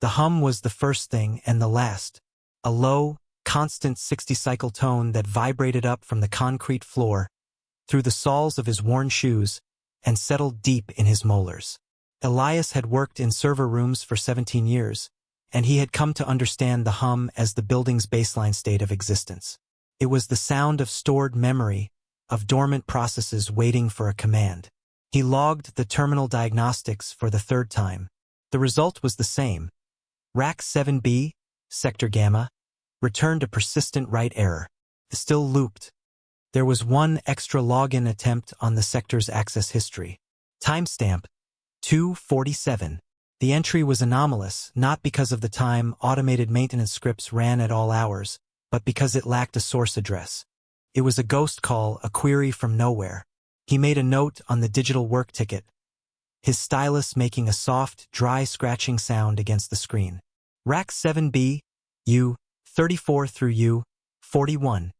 The hum was the first thing and the last. A low, constant 60-cycle tone that vibrated up from the concrete floor, through the soles of his worn shoes, and settled deep in his molars. Elias had worked in server rooms for 17 years, and he had come to understand the hum as the building's baseline state of existence. It was the sound of stored memory, of dormant processes waiting for a command. He logged the terminal diagnostics for the third time. The result was the same. Rack 7B, Sector Gamma, returned a persistent write error. Still looped. There was one extra login attempt on the sector's access history. Timestamp 2:47. The entry was anomalous, not because of the time automated maintenance scripts ran at all hours, but because it lacked a source address. It was a ghost call, a query from nowhere. He made a note on the digital work ticket, his stylus making a soft, dry scratching sound against the screen. Rack 7B, U34 through U41.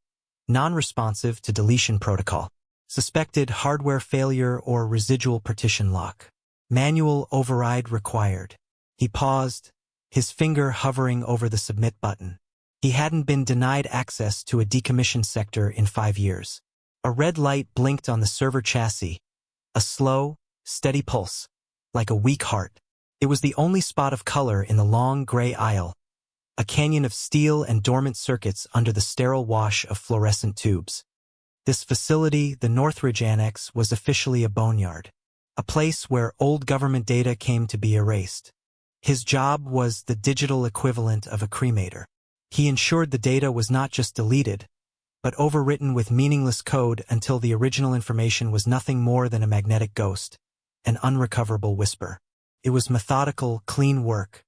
Non-responsive to deletion protocol. Suspected hardware failure or residual partition lock. Manual override required. He paused, his finger hovering over the submit button. He hadn't been denied access to a decommissioned sector in 5 years. A red light blinked on the server chassis. A slow, steady pulse, like a weak heart. It was the only spot of color in the long gray aisle. A canyon of steel and dormant circuits under the sterile wash of fluorescent tubes. This facility, the Northridge Annex, was officially a boneyard. A place where old government data came to be erased. His job was the digital equivalent of a cremator. He ensured the data was not just deleted, but overwritten with meaningless code until the original information was nothing more than a magnetic ghost, an unrecoverable whisper. It was methodical, clean work.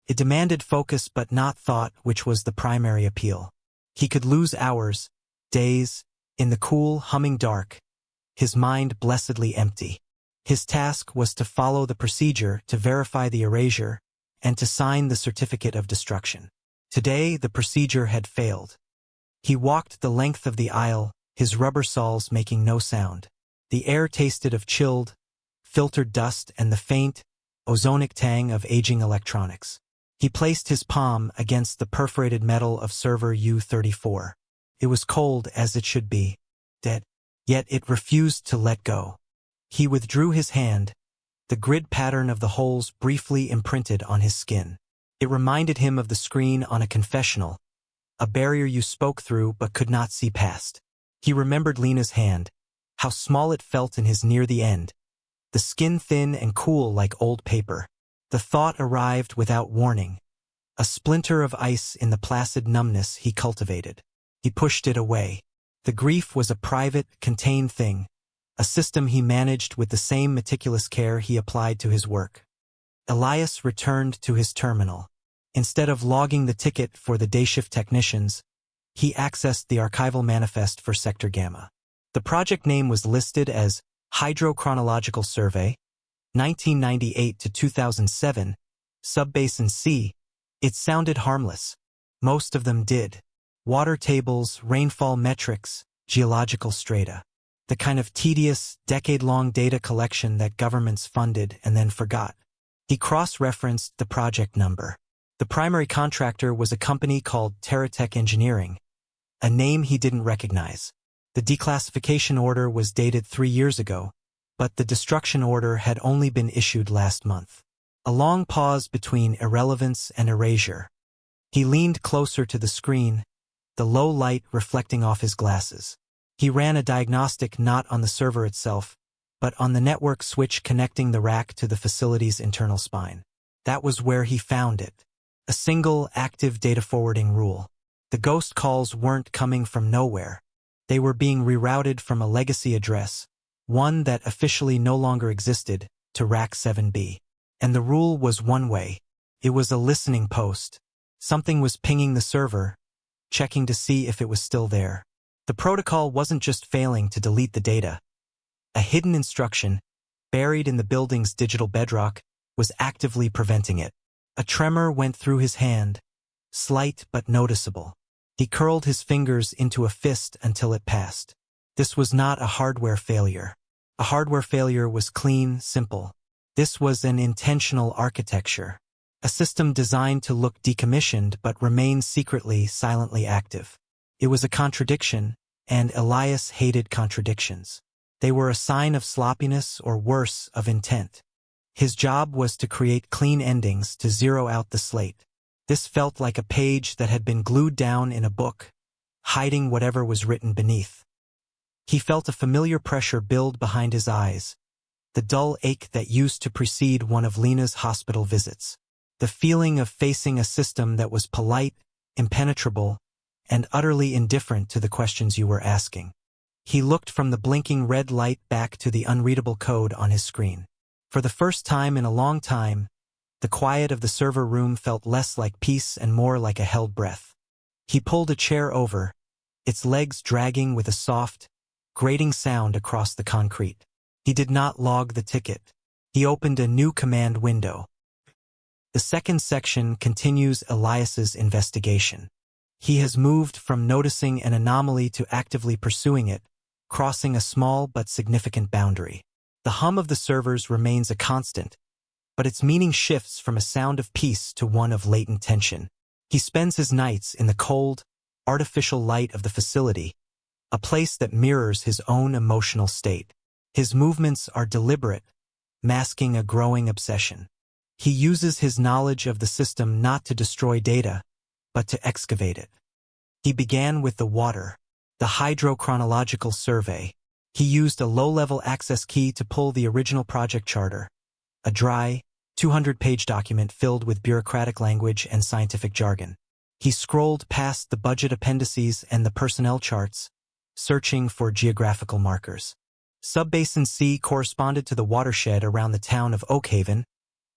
It demanded focus but not thought, which was the primary appeal. He could lose hours, days, in the cool, humming dark, his mind blessedly empty. His task was to follow the procedure, to verify the erasure, and to sign the certificate of destruction. Today, the procedure had failed. He walked the length of the aisle, his rubber soles making no sound. The air tasted of chilled, filtered dust and the faint, ozonic tang of aging electronics. He placed his palm against the perforated metal of server U34. It was cold as it should be, dead. Yet it refused to let go. He withdrew his hand, the grid pattern of the holes briefly imprinted on his skin. It reminded him of the screen on a confessional, a barrier you spoke through but could not see past. He remembered Lena's hand, how small it felt in his near the end, the skin thin and cool like old paper. The thought arrived without warning, a splinter of ice in the placid numbness he cultivated. He pushed it away. The grief was a private, contained thing, a system he managed with the same meticulous care he applied to his work. Elias returned to his terminal. Instead of logging the ticket for the day-shift technicians, he accessed the archival manifest for Sector Gamma. The project name was listed as Hydrochronological Survey, 1998 to 2007, Subbasin C. It sounded harmless. Most of them did. Water tables, rainfall metrics, geological strata. The kind of tedious, decade-long data collection that governments funded and then forgot. He cross-referenced the project number. The primary contractor was a company called TerraTech Engineering, a name he didn't recognize. The declassification order was dated 3 years ago, but the destruction order had only been issued last month. A long pause between irrelevance and erasure. He leaned closer to the screen, the low light reflecting off his glasses. He ran a diagnostic not on the server itself, but on the network switch connecting the rack to the facility's internal spine. That was where he found it. A single, active data forwarding rule. The ghost calls weren't coming from nowhere. They were being rerouted from a legacy address, one that officially no longer existed, to Rack 7B. And the rule was one way. It was a listening post. Something was pinging the server, checking to see if it was still there. The protocol wasn't just failing to delete the data. A hidden instruction, buried in the building's digital bedrock, was actively preventing it. A tremor went through his hand, slight but noticeable. He curled his fingers into a fist until it passed. This was not a hardware failure. A hardware failure was clean, simple. This was an intentional architecture. a system designed to look decommissioned but remain secretly, silently active. It was a contradiction, and Elias hated contradictions. They were a sign of sloppiness or worse, of intent. His job was to create clean endings, to zero out the slate. This felt like a page that had been glued down in a book, hiding whatever was written beneath. He felt a familiar pressure build behind his eyes, the dull ache that used to precede one of Lena's hospital visits. The feeling of facing a system that was polite, impenetrable, and utterly indifferent to the questions you were asking. He looked from the blinking red light back to the unreadable code on his screen. For the first time in a long time, the quiet of the server room felt less like peace and more like a held breath. He pulled a chair over, its legs dragging with a soft, grating sound across the concrete. He did not log the ticket. He opened a new command window. The second section continues Elias's investigation. He has moved from noticing an anomaly to actively pursuing it, crossing a small but significant boundary. The hum of the servers remains a constant, but its meaning shifts from a sound of peace to one of latent tension. He spends his nights in the cold, artificial light of the facility, a place that mirrors his own emotional state. His movements are deliberate, masking a growing obsession. He uses his knowledge of the system not to destroy data, but to excavate it. He began with the water, the hydrochronological survey. He used a low-level access key to pull the original project charter, a dry, 200-page document filled with bureaucratic language and scientific jargon. He scrolled past the budget appendices and the personnel charts, searching for geographical markers. Subbasin C corresponded to the watershed around the town of Oakhaven,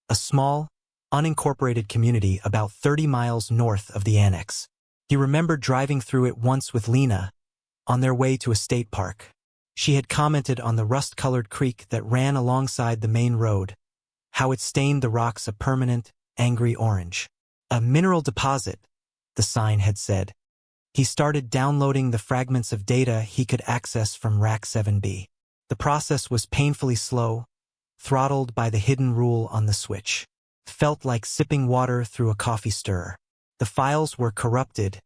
a small, unincorporated community about 30 miles north of the annex. He remembered driving through it once with Lena, on their way to a state park. She had commented on the rust-colored creek that ran alongside the main road, how it stained the rocks a permanent, angry orange. A mineral deposit, the sign had said. He started downloading the fragments of data he could access from Rack 7B. The process was painfully slow, throttled by the hidden rule on the switch. Felt like sipping water through a coffee stirrer. The files were corrupted,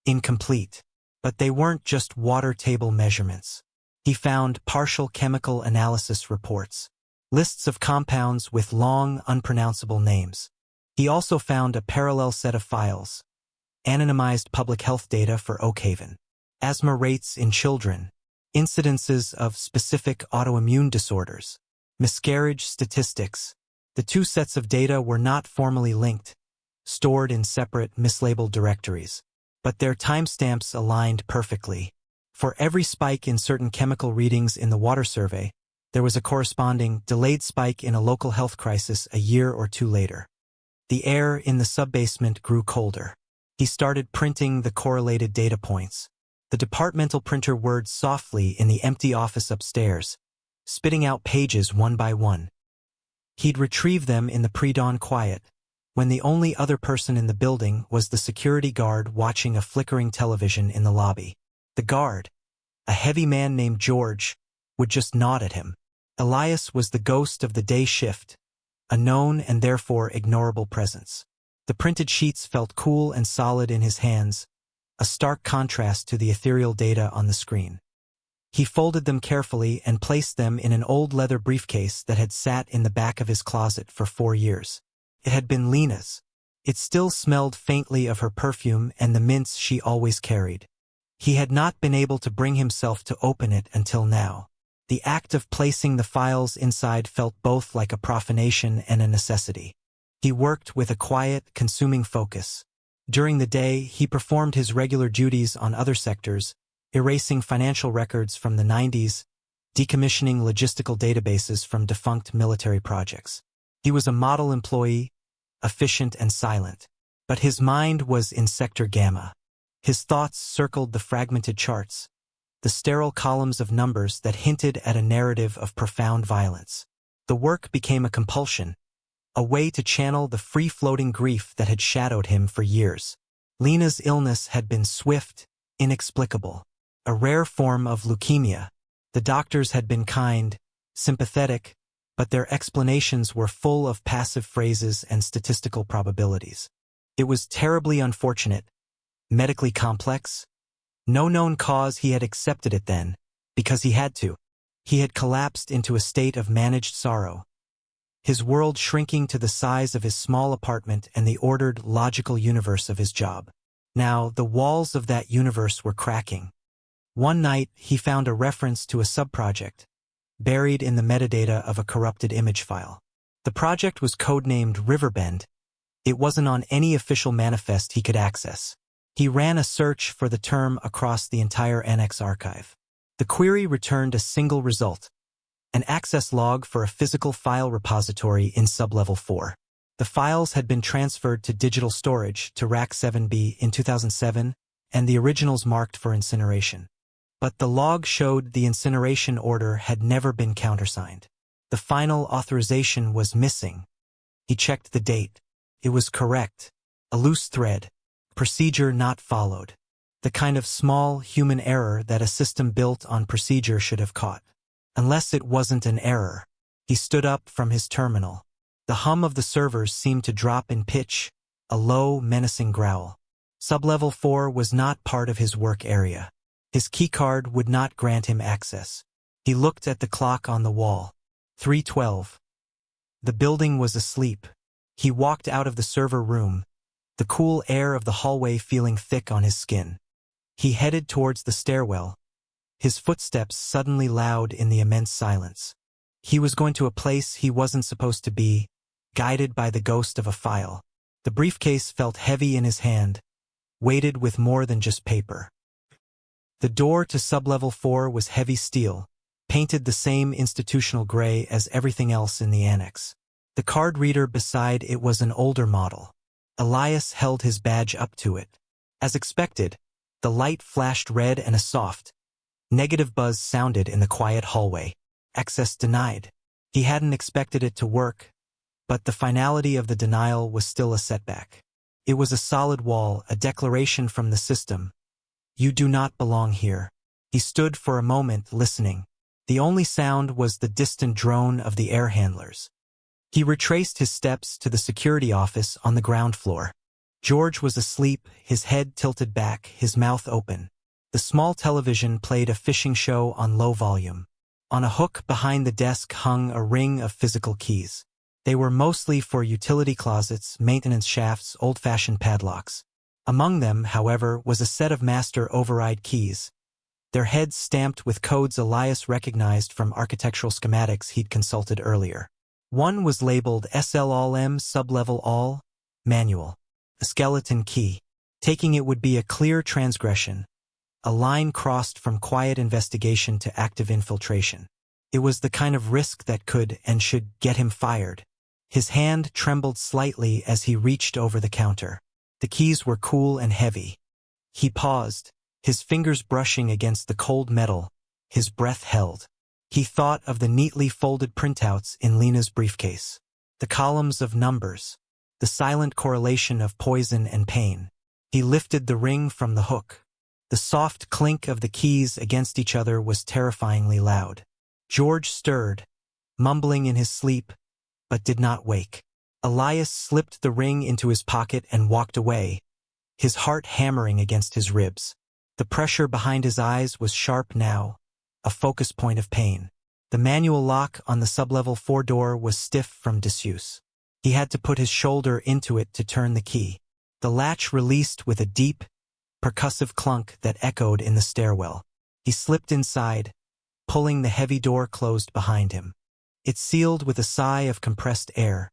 incomplete, but they weren't just water table measurements. He found partial chemical analysis reports, lists of compounds with long, unpronounceable names. He also found a parallel set of files, anonymized public health data for Oakhaven, asthma rates in children, incidences of specific autoimmune disorders, miscarriage statistics. The two sets of data were not formally linked, stored in separate, mislabeled directories, but their timestamps aligned perfectly. For every spike in certain chemical readings in the water survey, there was a corresponding delayed spike in a local health crisis a year or two later. The air in the subbasement grew colder. He started printing the correlated data points. The departmental printer whirred softly in the empty office upstairs, spitting out pages one by one. He'd retrieve them in the pre-dawn quiet, when the only other person in the building was the security guard watching a flickering television in the lobby. The guard, a heavy man named George, would just nod at him. Elias was the ghost of the day shift, a known and therefore ignorable presence. The printed sheets felt cool and solid in his hands, a stark contrast to the ethereal data on the screen. He folded them carefully and placed them in an old leather briefcase that had sat in the back of his closet for 4 years. It had been Lena's. It still smelled faintly of her perfume and the mints she always carried. He had not been able to bring himself to open it until now. The act of placing the files inside felt both like a profanation and a necessity. He worked with a quiet, consuming focus. During the day, he performed his regular duties on other sectors, erasing financial records from the 90s, decommissioning logistical databases from defunct military projects. He was a model employee, efficient and silent. But his mind was in Sector Gamma. His thoughts circled the fragmented charts, the sterile columns of numbers that hinted at a narrative of profound violence. The work became a compulsion, a way to channel the free-floating grief that had shadowed him for years. Lena's illness had been swift, inexplicable, a rare form of leukemia. The doctors had been kind, sympathetic, but their explanations were full of passive phrases and statistical probabilities. It was terribly unfortunate, medically complex. No known cause. He had accepted it then, because he had to. He had collapsed into a state of managed sorrow, his world shrinking to the size of his small apartment and the ordered, logical universe of his job. Now, the walls of that universe were cracking. One night, he found a reference to a subproject, buried in the metadata of a corrupted image file. The project was codenamed Riverbend. It wasn't on any official manifest he could access. He ran a search for the term across the entire NX archive. The query returned a single result: an access log for a physical file repository in sublevel 4. The files had been transferred to digital storage to Rack 7B in 2007, and the originals marked for incineration. But the log showed the incineration order had never been countersigned. The final authorization was missing. He checked the date. It was correct. A loose thread. Procedure not followed. The kind of small human error that a system built on procedure should have caught. Unless it wasn't an error. He stood up from his terminal. The hum of the servers seemed to drop in pitch, a low, menacing growl. Sublevel 4 was not part of his work area. His keycard would not grant him access. He looked at the clock on the wall. 3:12. The building was asleep. He walked out of the server room, the cool air of the hallway feeling thick on his skin. He headed towards the stairwell, his footsteps suddenly loud in the immense silence. He was going to a place he wasn't supposed to be, guided by the ghost of a file. The briefcase felt heavy in his hand, weighted with more than just paper. The door to sublevel 4 was heavy steel, painted the same institutional gray as everything else in the annex. The card reader beside it was an older model. Elias held his badge up to it. As expected, the light flashed red and a soft, negative buzz sounded in the quiet hallway. Access denied. He hadn't expected it to work, but the finality of the denial was still a setback. It was a solid wall, a declaration from the system. You do not belong here. He stood for a moment, listening. The only sound was the distant drone of the air handlers. He retraced his steps to the security office on the ground floor. George was asleep, his head tilted back, his mouth open. The small television played a fishing show on low volume. On a hook behind the desk hung a ring of physical keys. They were mostly for utility closets, maintenance shafts, old-fashioned padlocks. Among them, however, was a set of master override keys, their heads stamped with codes Elias recognized from architectural schematics he'd consulted earlier. One was labeled SL-ALL-M sublevel all, manual, a skeleton key. Taking it would be a clear transgression, a line crossed from quiet investigation to active infiltration. It was the kind of risk that could and should get him fired. His hand trembled slightly as he reached over the counter. The keys were cool and heavy. He paused, his fingers brushing against the cold metal, his breath held. He thought of the neatly folded printouts in Lena's briefcase. The columns of numbers, the silent correlation of poison and pain. He lifted the ring from the hook. The soft clink of the keys against each other was terrifyingly loud. George stirred, mumbling in his sleep, but did not wake. Elias slipped the ring into his pocket and walked away, his heart hammering against his ribs. The pressure behind his eyes was sharp now, a focus point of pain. The manual lock on the sublevel 4 door was stiff from disuse. He had to put his shoulder into it to turn the key. The latch released with a deep, percussive clunk that echoed in the stairwell. He slipped inside, pulling the heavy door closed behind him. It sealed with a sigh of compressed air,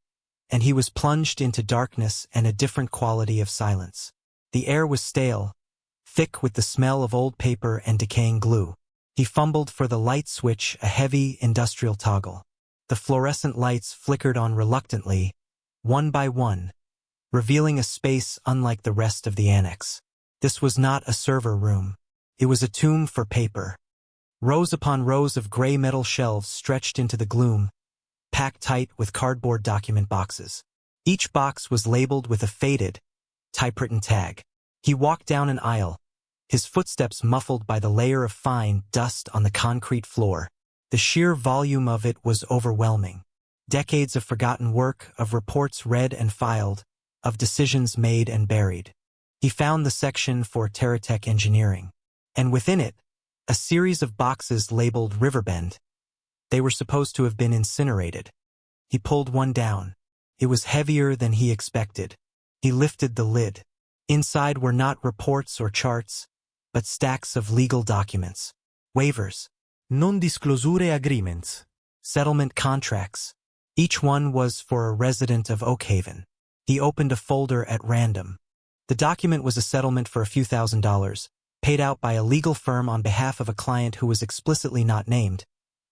and he was plunged into darkness and a different quality of silence. The air was stale, thick with the smell of old paper and decaying glue. He fumbled for the light switch, a heavy industrial toggle. The fluorescent lights flickered on reluctantly, one by one, revealing a space unlike the rest of the annex. This was not a server room. It was a tomb for paper. Rows upon rows of gray metal shelves stretched into the gloom, packed tight with cardboard document boxes. Each box was labeled with a faded, typewritten tag. He walked down an aisle, his footsteps muffled by the layer of fine dust on the concrete floor. The sheer volume of it was overwhelming. Decades of forgotten work, of reports read and filed, of decisions made and buried. He found the section for Terratech engineering, and within it, a series of boxes labeled Riverbend. They were supposed to have been incinerated. He pulled one down. It was heavier than he expected. He lifted the lid. Inside were not reports or charts, but stacks of legal documents. Waivers. Non-disclosure agreements. Settlement contracts. Each one was for a resident of Oakhaven. He opened a folder at random. The document was a settlement for a few $1,000s, paid out by a legal firm on behalf of a client who was explicitly not named,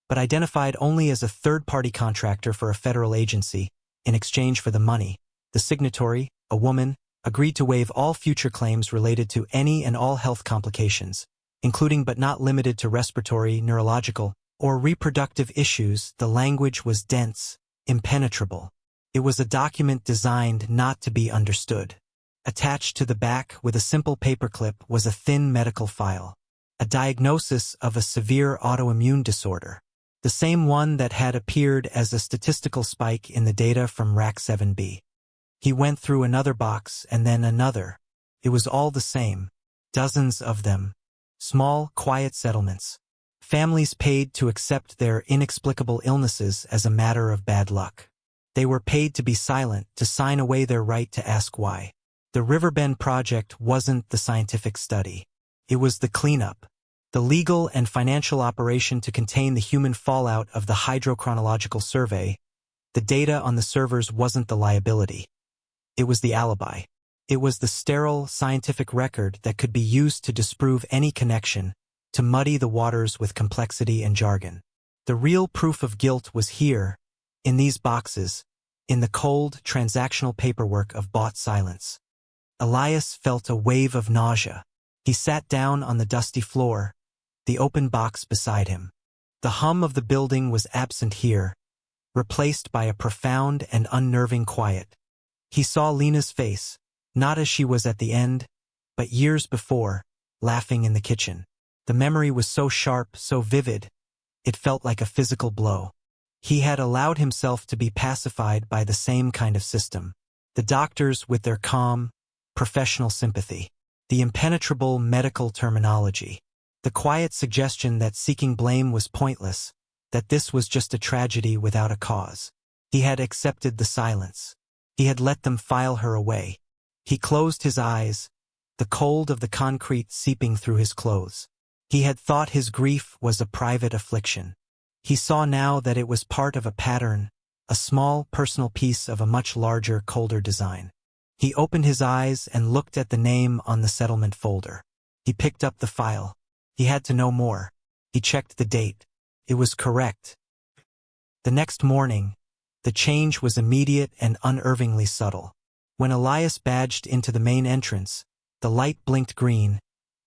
but identified only as a third-party contractor for a federal agency. In exchange for the money, the signatory, a woman, agreed to waive all future claims related to any and all health complications, including but not limited to respiratory, neurological, or reproductive issues. The language was dense, impenetrable. It was a document designed not to be understood. Attached to the back with a simple paperclip was a thin medical file, a diagnosis of a severe autoimmune disorder, the same one that had appeared as a statistical spike in the data from RAC7B. He went through another box and then another. It was all the same, dozens of them. Small, quiet settlements. Families paid to accept their inexplicable illnesses as a matter of bad luck. They were paid to be silent, to sign away their right to ask why. The Riverbend project wasn't the scientific study. It was the cleanup, the legal and financial operation to contain the human fallout of the hydrochronological survey. The data on the servers wasn't the liability. It was the alibi. It was the sterile scientific record that could be used to disprove any connection, to muddy the waters with complexity and jargon. The real proof of guilt was here, in these boxes, in the cold, transactional paperwork of bought silence. Elias felt a wave of nausea. He sat down on the dusty floor, the open box beside him. The hum of the building was absent here, replaced by a profound and unnerving quiet. He saw Lena's face, not as she was at the end, but years before, laughing in the kitchen. The memory was so sharp, so vivid, it felt like a physical blow. He had allowed himself to be pacified by the same kind of system. The doctors with their calm, professional sympathy. The impenetrable medical terminology. The quiet suggestion that seeking blame was pointless, that this was just a tragedy without a cause. He had accepted the silence. He had let them file her away. He closed his eyes, the cold of the concrete seeping through his clothes. He had thought his grief was a private affliction. He saw now that it was part of a pattern, a small personal piece of a much larger, colder design. He opened his eyes and looked at the name on the settlement folder. He picked up the file. He had to know more. He checked the date. It was correct. The next morning, the change was immediate and unervingly subtle. When Elias badged into the main entrance, the light blinked green,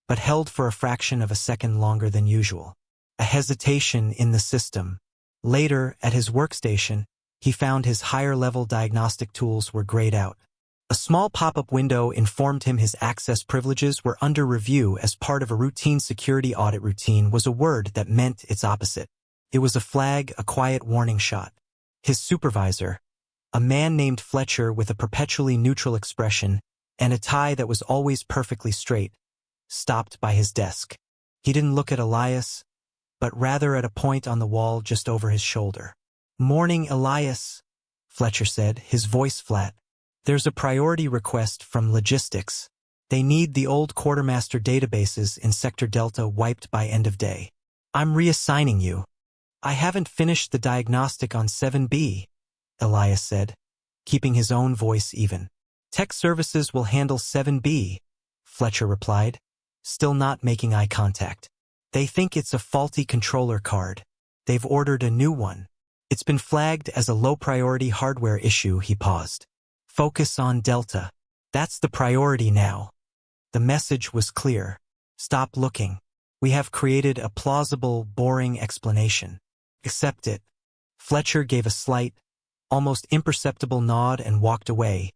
but held for a fraction of a second longer than usual. A hesitation in the system. Later, at his workstation, he found his higher-level diagnostic tools were grayed out. A small pop-up window informed him his access privileges were under review as part of a routine security audit. Routine was a word that meant its opposite. It was a flag, a quiet warning shot. His supervisor, a man named Fletcher with a perpetually neutral expression and a tie that was always perfectly straight, stopped by his desk. He didn't look at Elias, but rather at a point on the wall just over his shoulder. "Morning, Elias," Fletcher said, his voice flat. "There's a priority request from logistics. They need the old quartermaster databases in Sector Delta wiped by end of day. I'm reassigning you." "I haven't finished the diagnostic on 7B, Elias said, keeping his own voice even. "Tech services will handle 7B, Fletcher replied, still not making eye contact. "They think it's a faulty controller card. They've ordered a new one. It's been flagged as a low-priority hardware issue." He paused. "Focus on Delta. That's the priority now." The message was clear. "Stop looking. We have created a plausible, boring explanation. Accept it." Fletcher gave a slight, almost imperceptible nod and walked away,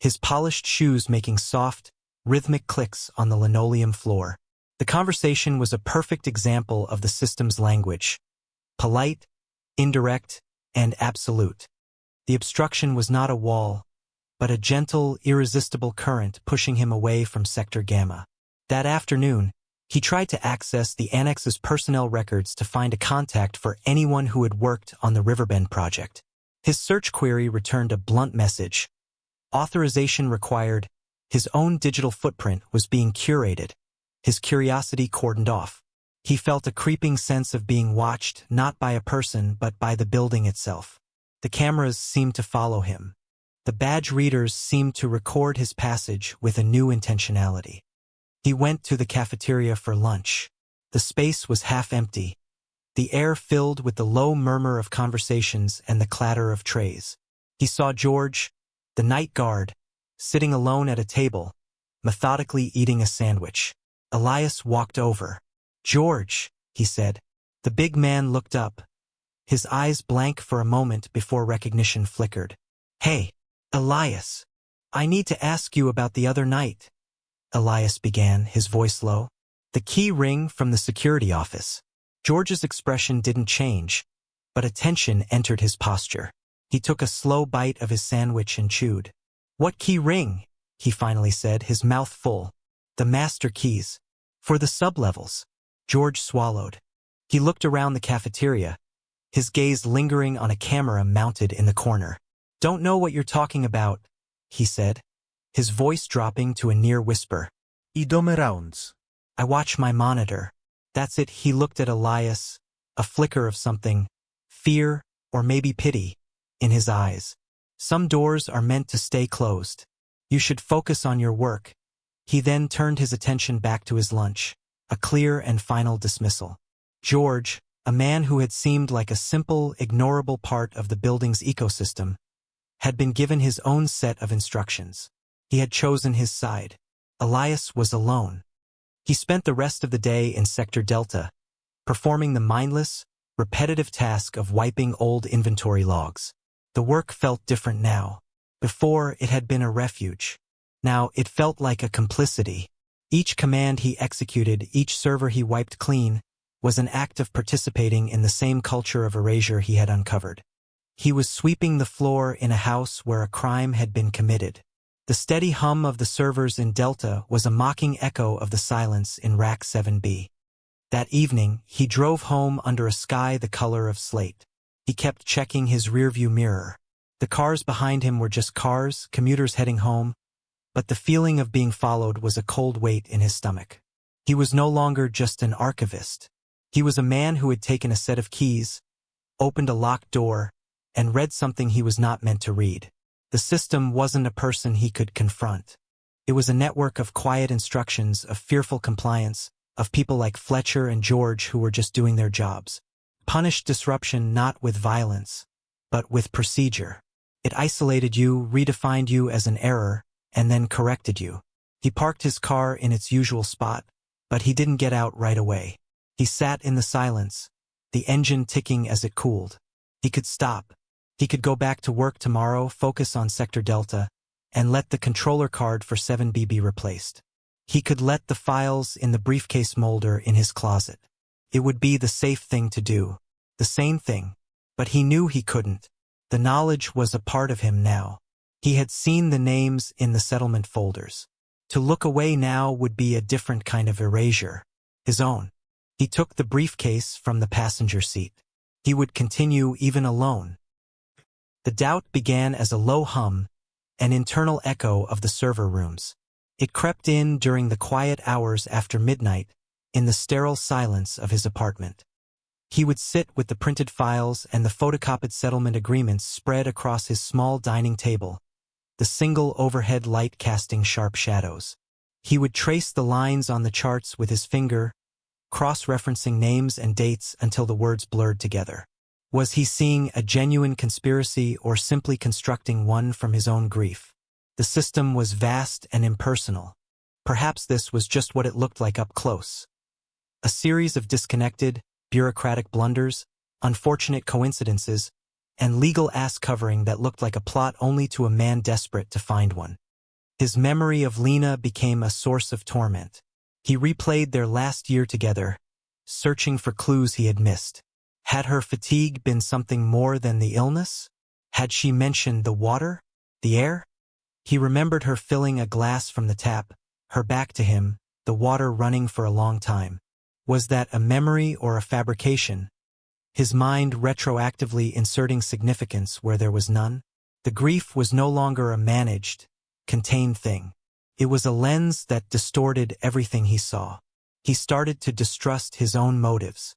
his polished shoes making soft, rhythmic clicks on the linoleum floor. The conversation was a perfect example of the system's language. Polite, indirect, and absolute. The obstruction was not a wall, but a gentle, irresistible current pushing him away from Sector Gamma. That afternoon, he tried to access the Annex's personnel records to find a contact for anyone who had worked on the Riverbend project. His search query returned a blunt message. Authorization required. His own digital footprint was being curated, his curiosity cordoned off. He felt a creeping sense of being watched not by a person but by the building itself. The cameras seemed to follow him. The badge readers seemed to record his passage with a new intentionality. He went to the cafeteria for lunch. The space was half empty, the air filled with the low murmur of conversations and the clatter of trays. He saw George, the night guard, sitting alone at a table, methodically eating a sandwich. Elias walked over. "George," he said. The big man looked up, his eyes blank for a moment before recognition flickered. "Hey, Elias. I need to ask you about the other night," Elias began, his voice low. "The key ring from the security office." George's expression didn't change, but a tension entered his posture. He took a slow bite of his sandwich and chewed. "What key ring?" he finally said, his mouth full. "The master keys. For the sublevels." George swallowed. He looked around the cafeteria, his gaze lingering on a camera mounted in the corner. "Don't know what you're talking about," he said, his voice dropping to a near whisper. "Idome rounds." "I watch my monitor." That's it. He looked at Elias, a flicker of something, fear or maybe pity, in his eyes. "Some doors are meant to stay closed. You should focus on your work." He then turned his attention back to his lunch, a clear and final dismissal. George, a man who had seemed like a simple, ignorable part of the building's ecosystem, had been given his own set of instructions. He had chosen his side. Elias was alone. He spent the rest of the day in Sector Delta, performing the mindless, repetitive task of wiping old inventory logs. The work felt different now. Before, it had been a refuge. Now, it felt like a complicity. Each command he executed, each server he wiped clean, was an act of participating in the same culture of erasure he had uncovered. He was sweeping the floor in a house where a crime had been committed. The steady hum of the servers in Delta was a mocking echo of the silence in Rack 7B. That evening, he drove home under a sky the color of slate. He kept checking his rearview mirror. The cars behind him were just cars, commuters heading home, but the feeling of being followed was a cold weight in his stomach. He was no longer just an archivist. He was a man who had taken a set of keys, opened a locked door, and read something he was not meant to read. The system wasn't a person he could confront. It was a network of quiet instructions, of fearful compliance, of people like Fletcher and George who were just doing their jobs. Punished disruption not with violence, but with procedure. It isolated you, redefined you as an error, and then corrected you. He parked his car in its usual spot, but he didn't get out right away. He sat in the silence, the engine ticking as it cooled. He could stop. He could go back to work tomorrow, focus on Sector Delta, and let the controller card for 7B be replaced. He could let the files in the briefcase molder in his closet. It would be the safe thing to do, the sane thing, but he knew he couldn't. The knowledge was a part of him now. He had seen the names in the settlement folders. To look away now would be a different kind of erasure, his own. He took the briefcase from the passenger seat. He would continue even alone. The doubt began as a low hum, an internal echo of the server rooms. It crept in during the quiet hours after midnight, in the sterile silence of his apartment. He would sit with the printed files and the photocopied settlement agreements spread across his small dining table, the single overhead light casting sharp shadows. He would trace the lines on the charts with his finger, cross-referencing names and dates until the words blurred together. Was he seeing a genuine conspiracy or simply constructing one from his own grief? The system was vast and impersonal. Perhaps this was just what it looked like up close. A series of disconnected, bureaucratic blunders, unfortunate coincidences, and legal ass-covering that looked like a plot only to a man desperate to find one. His memory of Lena became a source of torment. He replayed their last year together, searching for clues he had missed. Had her fatigue been something more than the illness? Had she mentioned the water? The air? He remembered her filling a glass from the tap, her back to him, the water running for a long time. Was that a memory or a fabrication? His mind retroactively inserting significance where there was none? The grief was no longer a managed, contained thing. It was a lens that distorted everything he saw. He started to distrust his own motives.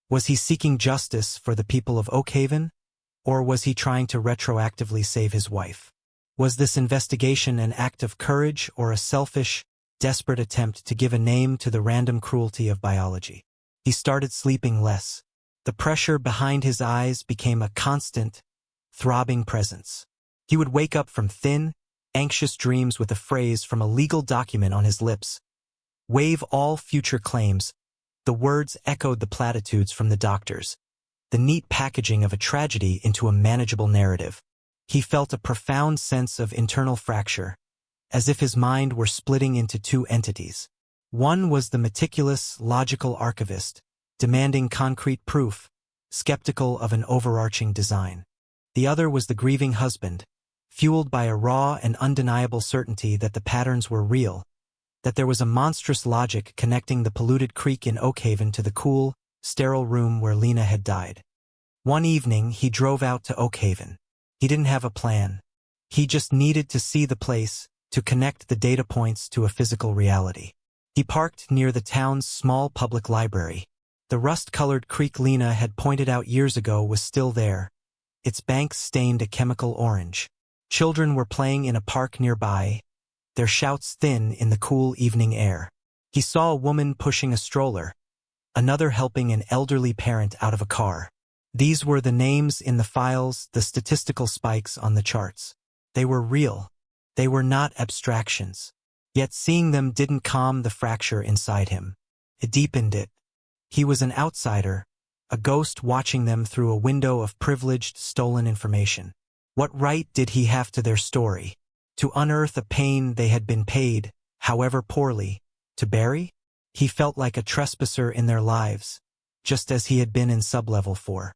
Was he seeking justice for the people of Oakhaven, or was he trying to retroactively save his wife? Was this investigation an act of courage or a selfish, desperate attempt to give a name to the random cruelty of biology? He started sleeping less. The pressure behind his eyes became a constant, throbbing presence. He would wake up from thin, anxious dreams with a phrase from a legal document on his lips. Waive all future claims. The words echoed the platitudes from the doctors, the neat packaging of a tragedy into a manageable narrative. He felt a profound sense of internal fracture, as if his mind were splitting into two entities. One was the meticulous, logical archivist, demanding concrete proof, skeptical of an overarching design. The other was the grieving husband, fueled by a raw and undeniable certainty that the patterns were real, that there was a monstrous logic connecting the polluted creek in Oakhaven to the cool, sterile room where Lena had died. One evening, he drove out to Oakhaven. He didn't have a plan. He just needed to see the place, to connect the data points to a physical reality. He parked near the town's small public library. The rust-colored creek Lena had pointed out years ago was still there, its banks stained a chemical orange. Children were playing in a park nearby, their shouts thin in the cool evening air. He saw a woman pushing a stroller, another helping an elderly parent out of a car. These were the names in the files, the statistical spikes on the charts. They were real. They were not abstractions. Yet seeing them didn't calm the fracture inside him. It deepened it. He was an outsider, a ghost watching them through a window of privileged, stolen information. What right did he have to their story? To unearth a pain they had been paid, however poorly, to bury? He felt like a trespasser in their lives, just as he had been in Sublevel 4.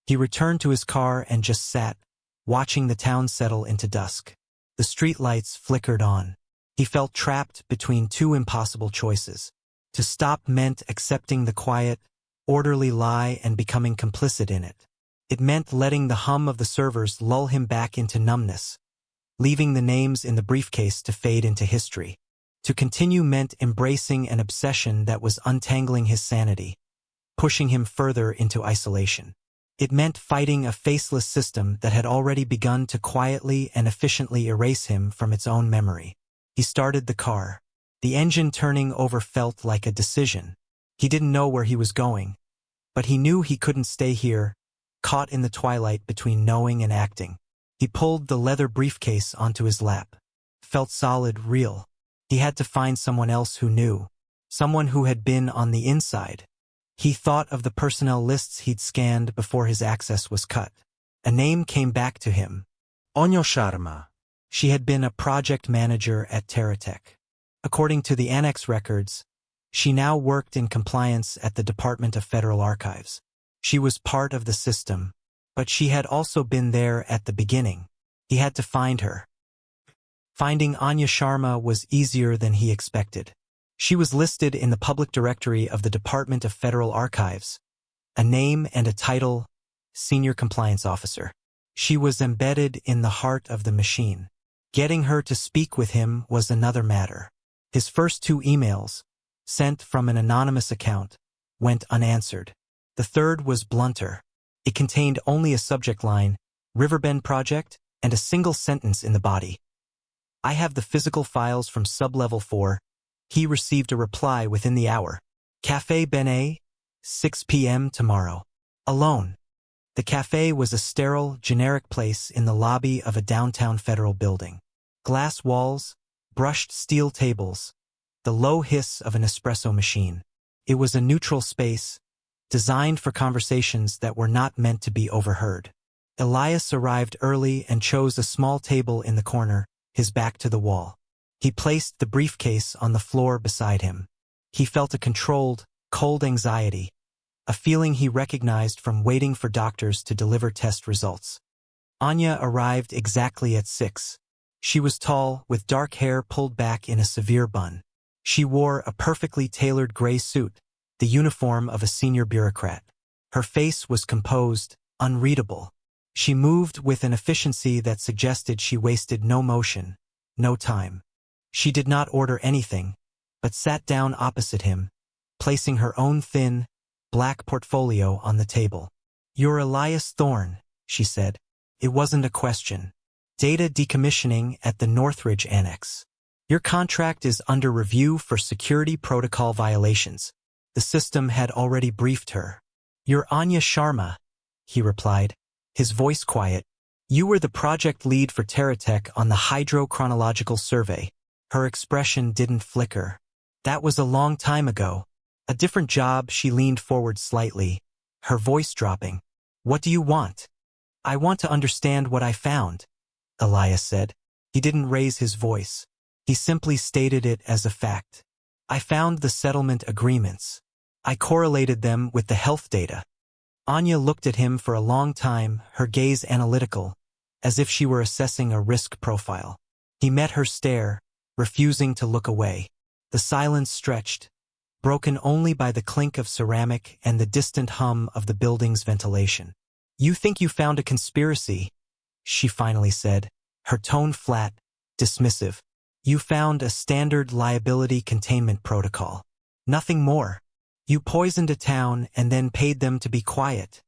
He returned to his car and just sat, watching the town settle into dusk. The streetlights flickered on. He felt trapped between two impossible choices. To stop meant accepting the quiet, orderly lie and becoming complicit in it. It meant letting the hum of the servers lull him back into numbness, leaving the names in the briefcase to fade into history. To continue meant embracing an obsession that was untangling his sanity, pushing him further into isolation. It meant fighting a faceless system that had already begun to quietly and efficiently erase him from its own memory. He started the car. The engine turning over felt like a decision. He didn't know where he was going, but he knew he couldn't stay here, caught in the twilight between knowing and acting. He pulled the leather briefcase onto his lap. Felt solid, real. He had to find someone else who knew, someone who had been on the inside. He thought of the personnel lists he'd scanned before his access was cut. A name came back to him. Anya Sharma. She had been a project manager at Terratech. According to the annex records, she now worked in compliance at the Department of Federal Archives. She was part of the system, but she had also been there at the beginning. He had to find her. Finding Anya Sharma was easier than he expected. She was listed in the public directory of the Department of Federal Archives, a name and a title, Senior Compliance Officer. She was embedded in the heart of the machine. Getting her to speak with him was another matter. His first 2 emails, sent from an anonymous account, went unanswered. The third was blunter. It contained only a subject line, Riverbend Project, and a single sentence in the body. I have the physical files from Sublevel 4. He received a reply within the hour. Café Benet, 6 p.m. tomorrow. Alone. The cafe was a sterile, generic place in the lobby of a downtown federal building. Glass walls, brushed steel tables, the low hiss of an espresso machine. It was a neutral space, designed for conversations that were not meant to be overheard. Elias arrived early and chose a small table in the corner, his back to the wall. He placed the briefcase on the floor beside him. He felt a controlled, cold anxiety, a feeling he recognized from waiting for doctors to deliver test results. Anya arrived exactly at 6. She was tall, with dark hair pulled back in a severe bun. She wore a perfectly tailored gray suit, the uniform of a senior bureaucrat. Her face was composed, unreadable. She moved with an efficiency that suggested she wasted no motion, no time. She did not order anything, but sat down opposite him, placing her own thin, black portfolio on the table. "You're Elias Thorne," she said. It wasn't a question. "Data decommissioning at the Northridge Annex. Your contract is under review for security protocol violations." The system had already briefed her. "You're Anya Sharma," he replied, his voice quiet. "You were the project lead for Terratech on the hydrochronological survey." Her expression didn't flicker. "That was a long time ago. A different job." She leaned forward slightly, her voice dropping. "What do you want?" "I want to understand what I found," Elias said. He didn't raise his voice. He simply stated it as a fact. "I found the settlement agreements. I correlated them with the health data." Anya looked at him for a long time, her gaze analytical, as if she were assessing a risk profile. He met her stare, refusing to look away. The silence stretched, broken only by the clink of ceramic and the distant hum of the building's ventilation. "You think you found a conspiracy," she finally said, her tone flat, dismissive. "You found a standard liability containment protocol. Nothing more. You poisoned a town and then paid them to be quiet,"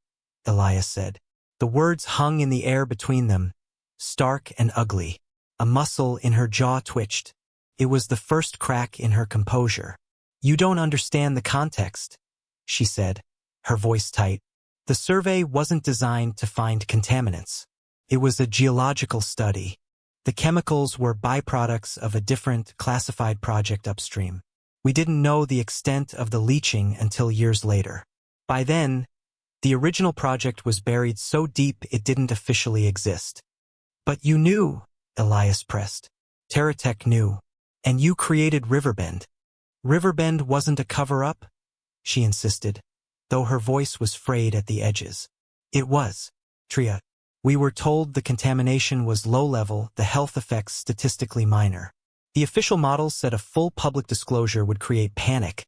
Elias said. The words hung in the air between them, stark and ugly. A muscle in her jaw twitched. It was the first crack in her composure. "You don't understand the context," she said, her voice tight. "The survey wasn't designed to find contaminants. It was a geological study. The chemicals were byproducts of a different, classified project upstream. We didn't know the extent of the leaching until years later. By then, the original project was buried so deep it didn't officially exist." "But you knew," Elias pressed. "Terratech knew. And you created Riverbend." "Riverbend wasn't a cover-up?" she insisted, though her voice was frayed at the edges. "It was, Tria. We were told the contamination was low-level, the health effects statistically minor. The official models said a full public disclosure would create panic,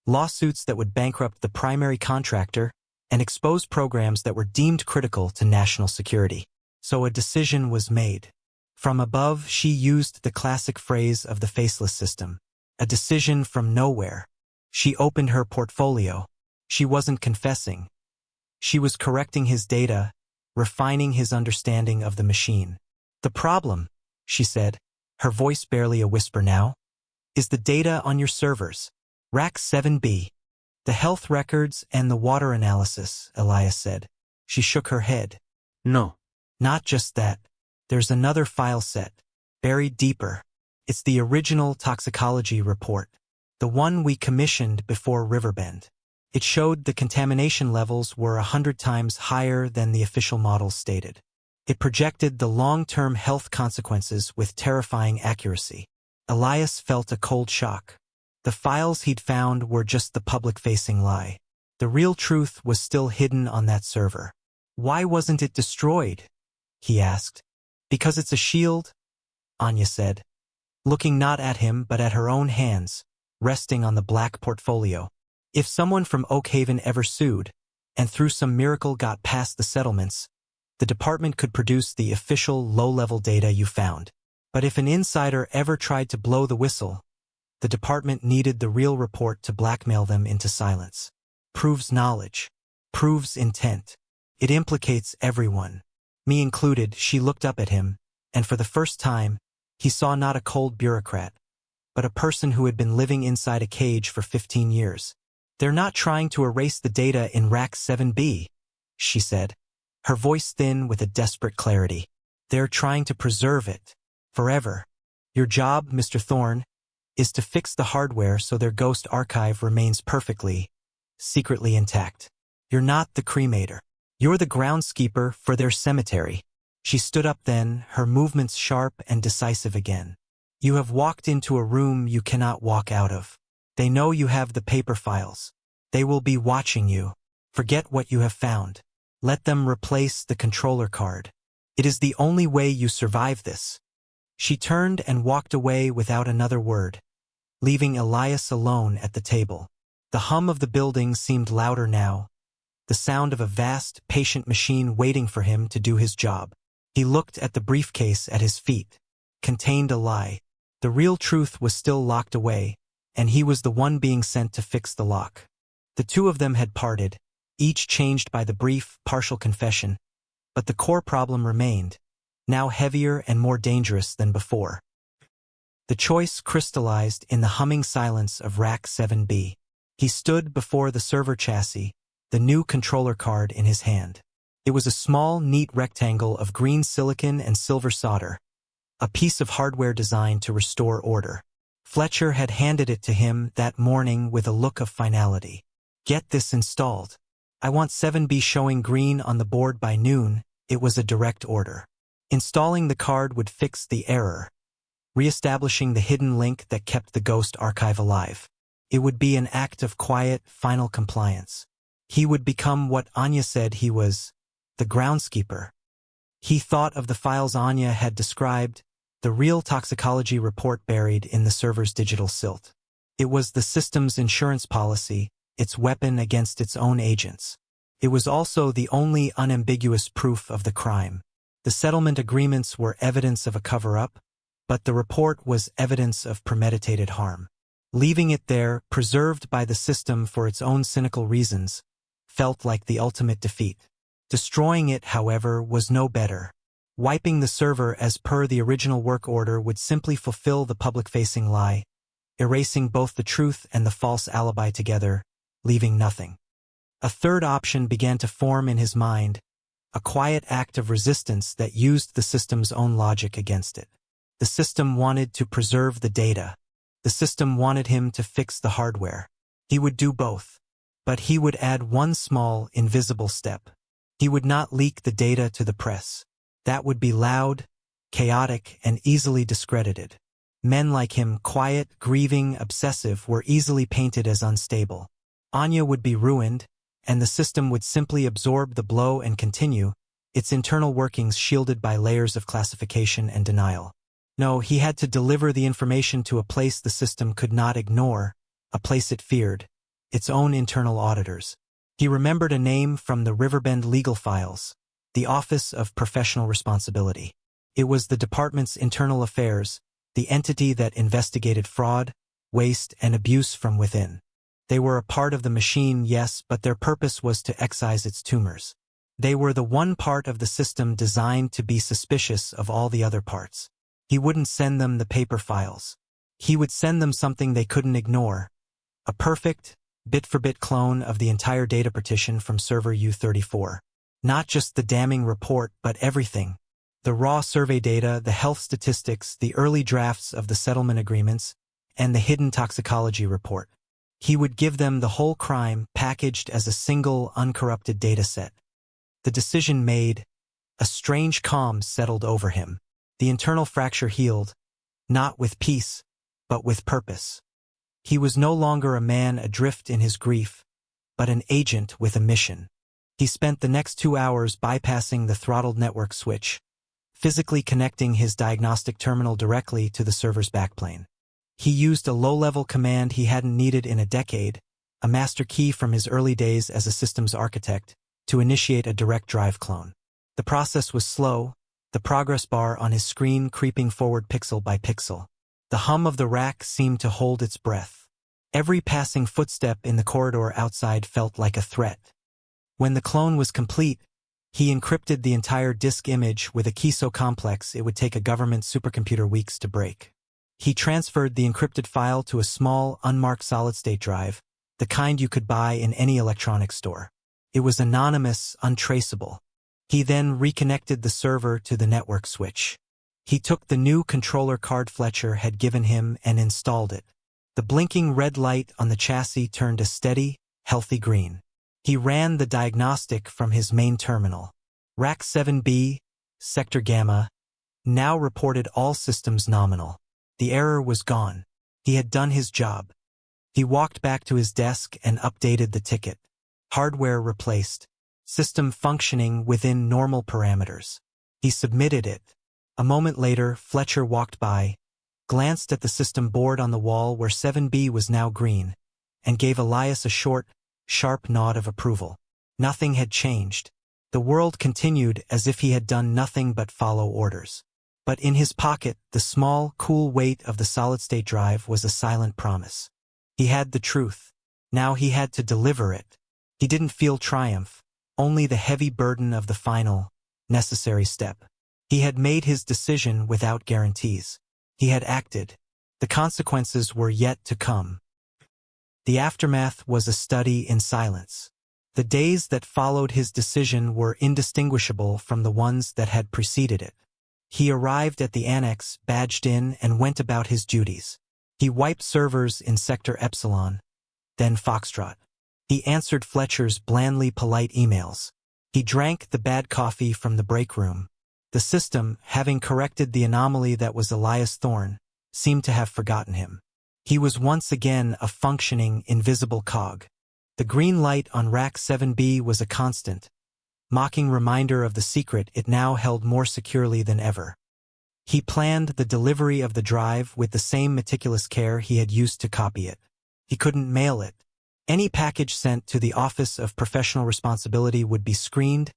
lawsuits that would bankrupt the primary contractor, and expose programs that were deemed critical to national security. So a decision was made. From above, she used the classic phrase of the faceless system. A decision from nowhere. She opened her portfolio. She wasn't confessing. She was correcting his data, refining his understanding of the machine. "The problem," she said, her voice barely a whisper now, "is the data on your servers. Rack 7B. The health records and the water analysis," Elias said. She shook her head. "No. Not just that. There's another file set, buried deeper. It's the original toxicology report, the one we commissioned before Riverbend. It showed the contamination levels were 100 times higher than the official models stated. It projected the long-term health consequences with terrifying accuracy." Elias felt a cold shock. The files he'd found were just the public-facing lie. The real truth was still hidden on that server. "Why wasn't it destroyed?" he asked. "Because it's a shield," Anya said, looking not at him but at her own hands, resting on the black portfolio. "If someone from Oakhaven ever sued, and through some miracle got past the settlements, the department could produce the official low-level data you found. But if an insider ever tried to blow the whistle, the department needed the real report to blackmail them into silence. Proves knowledge. Proves intent. It implicates everyone. Me included." She looked up at him, and for the first time, he saw not a cold bureaucrat, but a person who had been living inside a cage for 15 years. "They're not trying to erase the data in Rack 7B, she said, her voice thin with a desperate clarity. "They're trying to preserve it. Forever. Your job, Mr. Thorne, is to fix the hardware so their ghost archive remains perfectly, secretly intact. You're not the cremator. You're the groundskeeper for their cemetery." She stood up then, her movements sharp and decisive again. "You have walked into a room you cannot walk out of. They know you have the paper files. They will be watching you. Forget what you have found. Let them replace the controller card. It is the only way you survive this." She turned and walked away without another word, leaving Elias alone at the table. The hum of the building seemed louder now, the sound of a vast, patient machine waiting for him to do his job. He looked at the briefcase at his feet. Contained a lie. The real truth was still locked away, and he was the one being sent to fix the lock. The two of them had parted, each changed by the brief, partial confession, but the core problem remained, now heavier and more dangerous than before. The choice crystallized in the humming silence of Rack 7B. He stood before the server chassis, the new controller card in his hand. It was a small, neat rectangle of green silicon and silver solder, a piece of hardware designed to restore order. Fletcher had handed it to him that morning with a look of finality. "Get this installed. I want 7B showing green on the board by noon." It was a direct order. Installing the card would fix the error, re-establishing the hidden link that kept the Ghost archive alive. It would be an act of quiet, final compliance. He would become what Anya said he was, the groundskeeper. He thought of the files Anya had described, the real toxicology report buried in the server's digital silt. It was the system's insurance policy, its weapon against its own agents. It was also the only unambiguous proof of the crime. The settlement agreements were evidence of a cover-up, but the report was evidence of premeditated harm. Leaving it there, preserved by the system for its own cynical reasons, felt like the ultimate defeat. Destroying it, however, was no better. Wiping the server as per the original work order would simply fulfill the public-facing lie, erasing both the truth and the false alibi together, leaving nothing. A third option began to form in his mind, a quiet act of resistance that used the system's own logic against it. The system wanted to preserve the data. The system wanted him to fix the hardware. He would do both. But he would add one small, invisible step. He would not leak the data to the press. That would be loud, chaotic, and easily discredited. Men like him, quiet, grieving, obsessive, were easily painted as unstable. Anya would be ruined, and the system would simply absorb the blow and continue, its internal workings shielded by layers of classification and denial. No, he had to deliver the information to a place the system could not ignore, a place it feared, its own internal auditors. He remembered a name from the Riverbend legal files, the Office of Professional Responsibility. It was the department's internal affairs, the entity that investigated fraud, waste, and abuse from within. They were a part of the machine, yes, but their purpose was to excise its tumors. They were the one part of the system designed to be suspicious of all the other parts. He wouldn't send them the paper files. He would send them something they couldn't ignore, a perfect, bit-for-bit clone of the entire data partition from server U34. Not just the damning report, but everything. The raw survey data, the health statistics, the early drafts of the settlement agreements, and the hidden toxicology report. He would give them the whole crime packaged as a single, uncorrupted dataset. The decision made, a strange calm settled over him. The internal fracture healed, not with peace, but with purpose. He was no longer a man adrift in his grief, but an agent with a mission. He spent the next 2 hours bypassing the throttled network switch, physically connecting his diagnostic terminal directly to the server's backplane. He used a low-level command he hadn't needed in a decade, a master key from his early days as a systems architect, to initiate a direct drive clone. The process was slow, the progress bar on his screen creeping forward pixel by pixel. The hum of the rack seemed to hold its breath. Every passing footstep in the corridor outside felt like a threat. When the clone was complete, he encrypted the entire disk image with a key so complex it would take a government supercomputer weeks to break. He transferred the encrypted file to a small, unmarked solid-state drive, the kind you could buy in any electronics store. It was anonymous, untraceable. He then reconnected the server to the network switch. He took the new controller card Fletcher had given him and installed it. The blinking red light on the chassis turned a steady, healthy green. He ran the diagnostic from his main terminal. Rack 7B, Sector Gamma, now reported all systems nominal. The error was gone. He had done his job. He walked back to his desk and updated the ticket. Hardware replaced. System functioning within normal parameters. He submitted it. A moment later, Fletcher walked by, glanced at the system board on the wall where 7B was now green, and gave Elias a short, sharp nod of approval. Nothing had changed. The world continued as if he had done nothing but follow orders. But in his pocket, the small, cool weight of the solid-state drive was a silent promise. He had the truth. Now he had to deliver it. He didn't feel triumph, only the heavy burden of the final, necessary step. He had made his decision without guarantees. He had acted. The consequences were yet to come. The aftermath was a study in silence. The days that followed his decision were indistinguishable from the ones that had preceded it. He arrived at the annex, badged in, and went about his duties. He wiped servers in Sector Epsilon, then Foxtrot. He answered Fletcher's blandly polite emails. He drank the bad coffee from the break room. The system, having corrected the anomaly that was Elias Thorne, seemed to have forgotten him. He was once again a functioning, invisible cog. The green light on rack 7B was a constant, mocking reminder of the secret it now held more securely than ever. He planned the delivery of the drive with the same meticulous care he had used to copy it. He couldn't mail it. Any package sent to the Office of Professional Responsibility would be screened,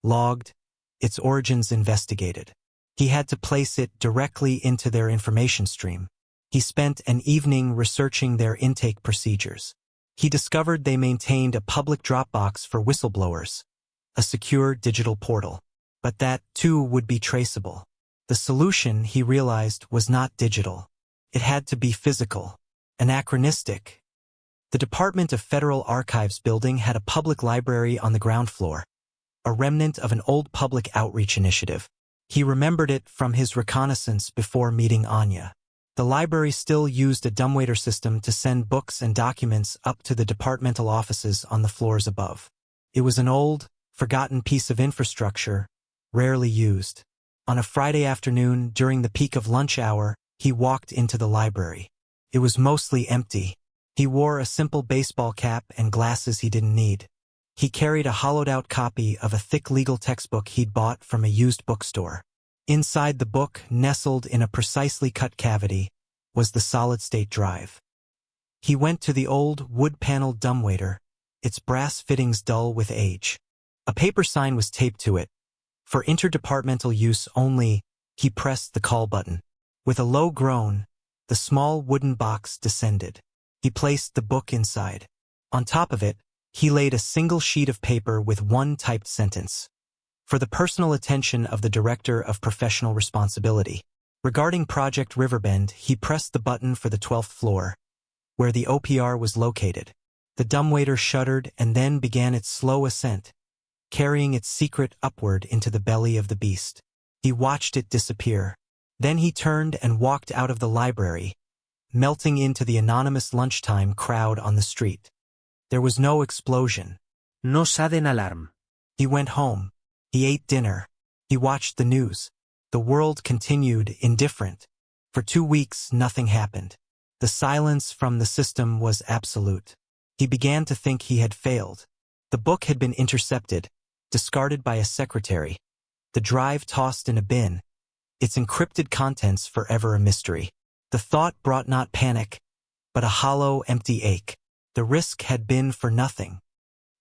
logged, its origins investigated. He had to place it directly into their information stream. He spent an evening researching their intake procedures. He discovered they maintained a public Dropbox for whistleblowers, a secure digital portal. But that, too, would be traceable. The solution, he realized, was not digital. It had to be physical, anachronistic. The Department of Federal Archives building had a public library on the ground floor, a remnant of an old public outreach initiative. He remembered it from his reconnaissance before meeting Anya. The library still used a dumbwaiter system to send books and documents up to the departmental offices on the floors above. It was an old, forgotten piece of infrastructure, rarely used. On a Friday afternoon, during the peak of lunch hour, he walked into the library. It was mostly empty. He wore a simple baseball cap and glasses he didn't need. He carried a hollowed-out copy of a thick legal textbook he'd bought from a used bookstore. Inside the book, nestled in a precisely cut cavity, was the solid-state drive. He went to the old, wood-paneled dumbwaiter, its brass fittings dull with age. A paper sign was taped to it. For interdepartmental use only, he pressed the call button. With a low groan, the small wooden box descended. He placed the book inside. On top of it, he laid a single sheet of paper with one typed sentence. For the personal attention of the Director of Professional Responsibility. Regarding Project Riverbend, he pressed the button for the 12th floor, where the OPR was located. The dumbwaiter shuddered and then began its slow ascent, carrying its secret upward into the belly of the beast. He watched it disappear. Then he turned and walked out of the library, melting into the anonymous lunchtime crowd on the street. There was no explosion. No sudden alarm. He went home. He ate dinner. He watched the news. The world continued indifferent. For 2 weeks, nothing happened. The silence from the system was absolute. He began to think he had failed. The book had been intercepted, discarded by a secretary, the drive tossed in a bin, its encrypted contents forever a mystery. The thought brought not panic, but a hollow, empty ache. The risk had been for nothing.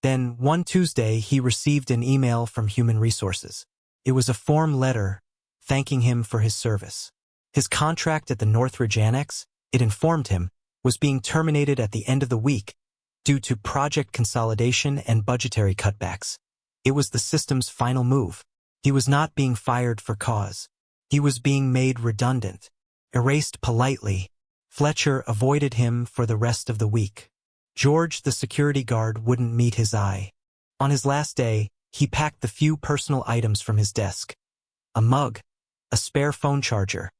Then, one Tuesday, he received an email from Human Resources. It was a form letter, thanking him for his service. His contract at the Northridge Annex, it informed him, was being terminated at the end of the week due to project consolidation and budgetary cutbacks. It was the system's final move. He was not being fired for cause. He was being made redundant. Erased politely, Fletcher avoided him for the rest of the week. George, the security guard, wouldn't meet his eye. On his last day, he packed the few personal items from his desk. A mug, a spare phone charger,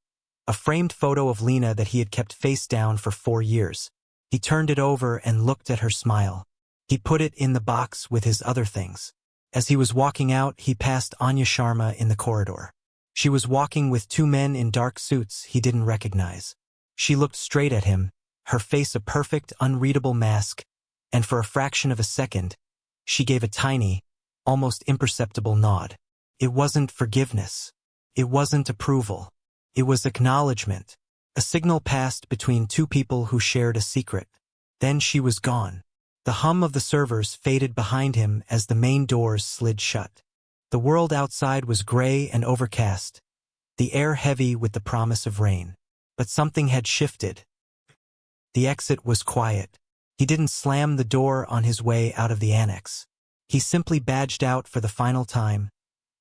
a framed photo of Lena that he had kept face down for 4 years. He turned it over and looked at her smile. He put it in the box with his other things. As he was walking out, he passed Anya Sharma in the corridor. She was walking with 2 men in dark suits he didn't recognize. She looked straight at him, her face a perfect, unreadable mask, and for a fraction of a second, She gave a tiny, almost imperceptible nod. It wasn't forgiveness. It wasn't approval. It was acknowledgement. A signal passed between two people who shared a secret. Then she was gone. The hum of the servers faded behind him as the main doors slid shut. The world outside was gray and overcast, the air heavy with the promise of rain. But something had shifted. The exit was quiet. He didn't slam the door on his way out of the annex. He simply badged out for the final time,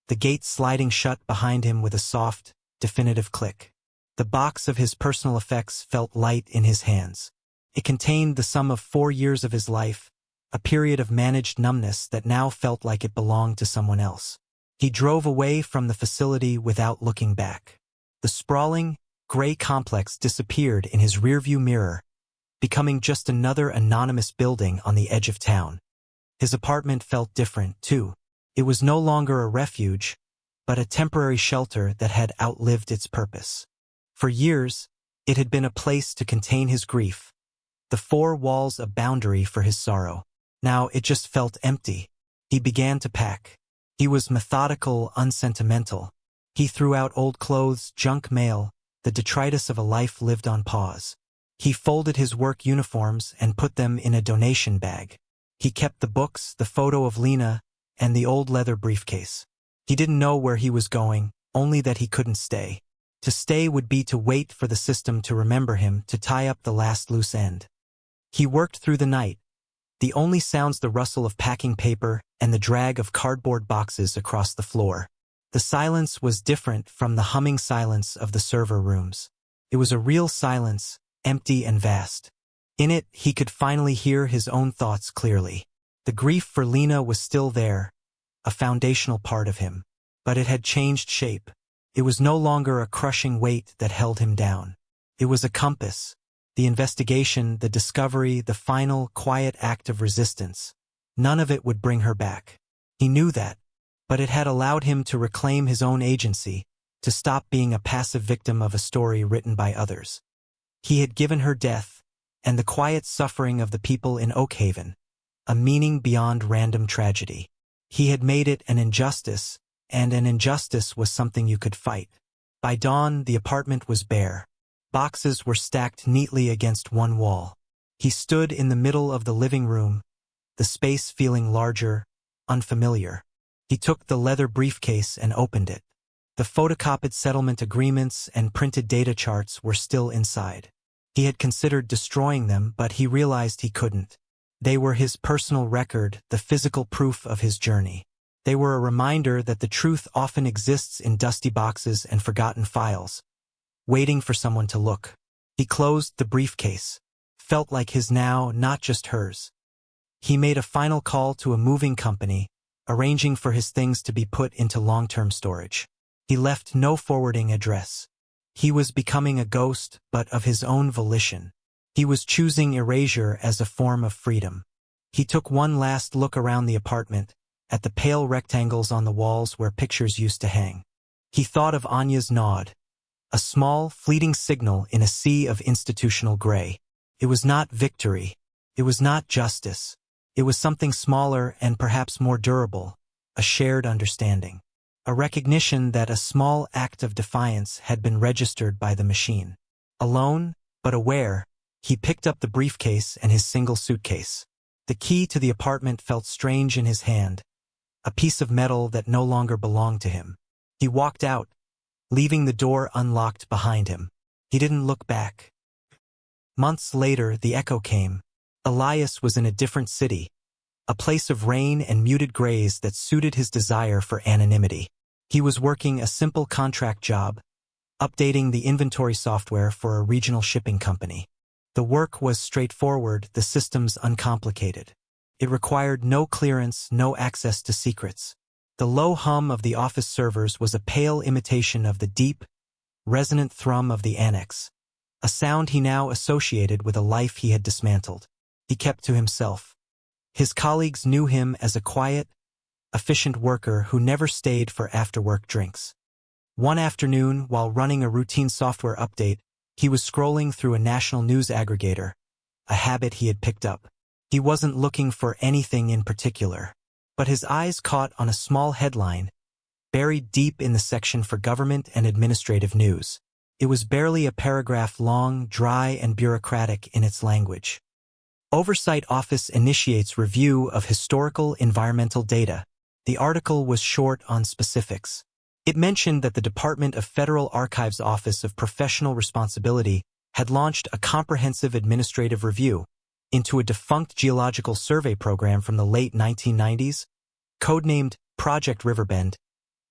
the gate sliding shut behind him with a soft, definitive click. The box of his personal effects felt light in his hands. It contained the sum of 4 years of his life, a period of managed numbness that now felt like it belonged to someone else. He drove away from the facility without looking back. The sprawling, gray complex disappeared in his rearview mirror, becoming just another anonymous building on the edge of town. His apartment felt different, too. It was no longer a refuge, but a temporary shelter that had outlived its purpose. For years, it had been a place to contain his grief, the 4 walls a boundary for his sorrow. Now it just felt empty. He began to pack. He was methodical, unsentimental. He threw out old clothes, junk mail, the detritus of a life lived on pause. He folded his work uniforms and put them in a donation bag. He kept the books, the photo of Lena, and the old leather briefcase. He didn't know where he was going, only that he couldn't stay. To stay would be to wait for the system to remember him, to tie up the last loose end. He worked through the night, the only sounds the rustle of packing paper and the drag of cardboard boxes across the floor. The silence was different from the humming silence of the server rooms. It was a real silence, empty and vast. In it, he could finally hear his own thoughts clearly. The grief for Lena was still there, a foundational part of him. But it had changed shape. It was no longer a crushing weight that held him down. It was a compass. The investigation, the discovery, the final, quiet act of resistance. None of it would bring her back. He knew that. But it had allowed him to reclaim his own agency, to stop being a passive victim of a story written by others. He had given her death, and the quiet suffering of the people in Oakhaven, a meaning beyond random tragedy. He had made it an injustice, and an injustice was something you could fight. By dawn, the apartment was bare. Boxes were stacked neatly against one wall. He stood in the middle of the living room, the space feeling larger, unfamiliar. He took the leather briefcase and opened it. The photocopied settlement agreements and printed data charts were still inside. He had considered destroying them, but he realized he couldn't. They were his personal record, the physical proof of his journey. They were a reminder that the truth often exists in dusty boxes and forgotten files, waiting for someone to look. He closed the briefcase. Felt like his now, not just hers. He made a final call to a moving company, arranging for his things to be put into long-term storage. He left no forwarding address. He was becoming a ghost, but of his own volition. He was choosing erasure as a form of freedom. He took one last look around the apartment, at the pale rectangles on the walls where pictures used to hang. He thought of Anya's nod, a small, fleeting signal in a sea of institutional gray. It was not victory. It was not justice. It was something smaller and perhaps more durable, a shared understanding. A recognition that a small act of defiance had been registered by the machine. Alone, but aware, he picked up the briefcase and his single suitcase. The key to the apartment felt strange in his hand, a piece of metal that no longer belonged to him. He walked out, leaving the door unlocked behind him. He didn't look back. Months later, the echo came. Elias was in a different city, a place of rain and muted grays that suited his desire for anonymity. He was working a simple contract job, updating the inventory software for a regional shipping company. The work was straightforward, the systems uncomplicated. It required no clearance, no access to secrets. The low hum of the office servers was a pale imitation of the deep, resonant thrum of the annex, a sound he now associated with a life he had dismantled. He kept to himself. His colleagues knew him as a quiet, efficient worker who never stayed for after-work drinks. One afternoon, while running a routine software update, he was scrolling through a national news aggregator, a habit he had picked up. He wasn't looking for anything in particular. But his eyes caught on a small headline, buried deep in the section for government and administrative news. It was barely a paragraph long, dry and bureaucratic in its language. Oversight Office initiates review of historical environmental data. The article was short on specifics. It mentioned that the Department of Federal Archives Office of Professional Responsibility had launched a comprehensive administrative review into a defunct geological survey program from the late 1990s, codenamed Project Riverbend.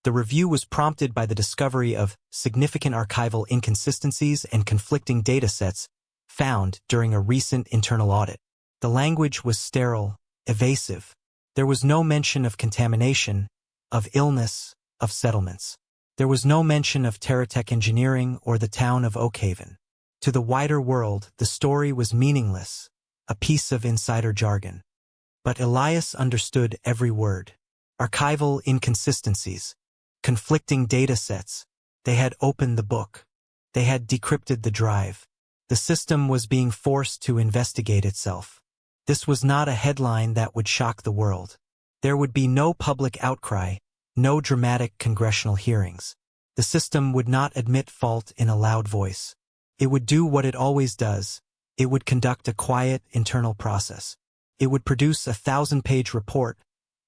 The review was prompted by the discovery of significant archival inconsistencies and conflicting data sets found during a recent internal audit. The language was sterile, evasive. There was no mention of contamination, of illness, of settlements. There was no mention of TerraTech Engineering or the town of Oakhaven. To the wider world, the story was meaningless, a piece of insider jargon. But Elias understood every word. Archival inconsistencies, conflicting data sets. They had opened the book. They had decrypted the drive. The system was being forced to investigate itself. This was not a headline that would shock the world. There would be no public outcry, no dramatic congressional hearings. The system would not admit fault in a loud voice. It would do what it always does. It would conduct a quiet, internal process. It would produce a 1,000-page report,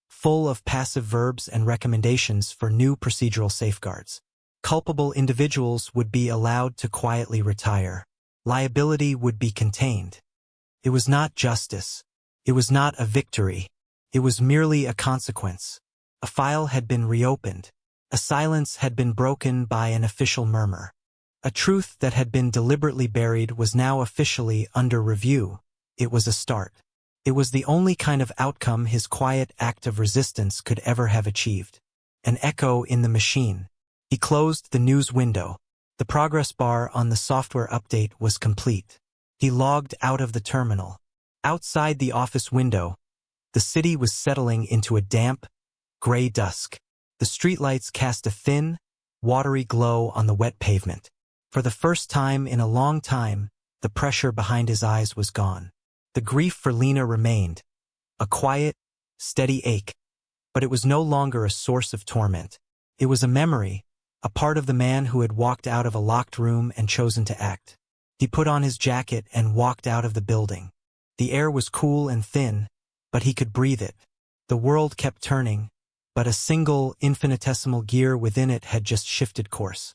full of passive verbs and recommendations for new procedural safeguards. Culpable individuals would be allowed to quietly retire. Liability would be contained. It was not justice. It was not a victory. It was merely a consequence. A file had been reopened. A silence had been broken by an official murmur. A truth that had been deliberately buried was now officially under review. It was a start. It was the only kind of outcome his quiet act of resistance could ever have achieved. An echo in the machine. He closed the news window. The progress bar on the software update was complete. He logged out of the terminal. Outside the office window, the city was settling into a damp, gray dusk. The streetlights cast a thin, watery glow on the wet pavement. For the first time in a long time, the pressure behind his eyes was gone. The grief for Lena remained, a quiet, steady ache, but it was no longer a source of torment. It was a memory, a part of the man who had walked out of a locked room and chosen to act. He put on his jacket and walked out of the building. The air was cool and thin, but he could breathe it. The world kept turning, but a single, infinitesimal gear within it had just shifted course.